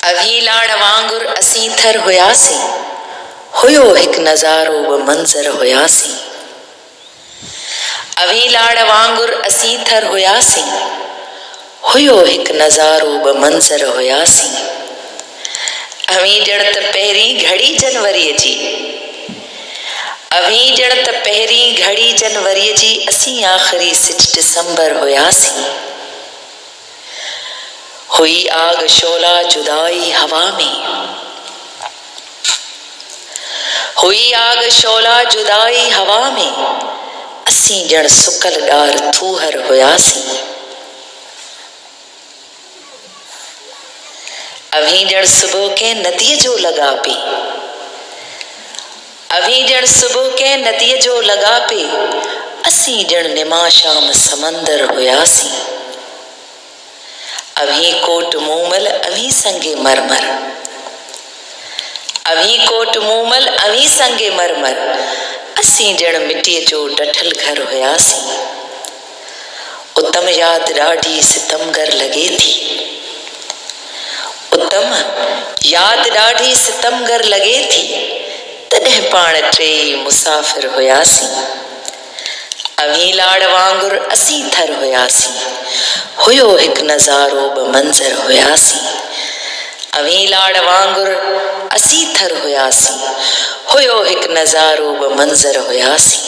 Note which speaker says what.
Speaker 1: अभी लाड़ वांगुर असीं थर हुयासीं, हुयो हिकु नज़ारो ब मंज़र हुयासीं। अभी लाड़ वांगुर असीं थर हुयासीं, हुयो हिकु नज़ारो ब मंज़र हुयासीं। अभी ॼण त पहिरीं घड़ी जनवरीअ जी, अभी ॼण त पहिरीं घड़ी जनवरीअ जी, असीं आख़िरी सिज दिसंबर हुयासीं। हुई आग शोला जुदाई हवा में, हुई आग शोला जुदाई हवा में, असीं ॼण सुकल ॾार थूहर हुयासीं। अभी ॼण सुबुह के नदीअ जो लॻा पे, अभी ॼण सुबुह के नदीअ जो लॻा पे, असीं ॼण निमाशाम समंदर हुयासीं। अभी कोट मूमल अभी संगे मरमर, अभी कोट मूमल अभी संगे मरमर, असीं ॼण मिटीअ जो डठल घर हुयासीं। उतम याद ॾाढी सितमगर लॻे थी, उतम याद ॾाढी सितमगर लॻे थी, तॾहिं पाण टेई मुसाफ़िर हुयासीं। अभी लाड़ वांगुर असीं थर हुयासीं, हुयो हिकु नज़ारो ब मंज़र हुयासीं। अभी लाड़ वांगुर असीं थर हुयासीं, हुयो हिकु नज़ारो ब मंज़र हुयासीं।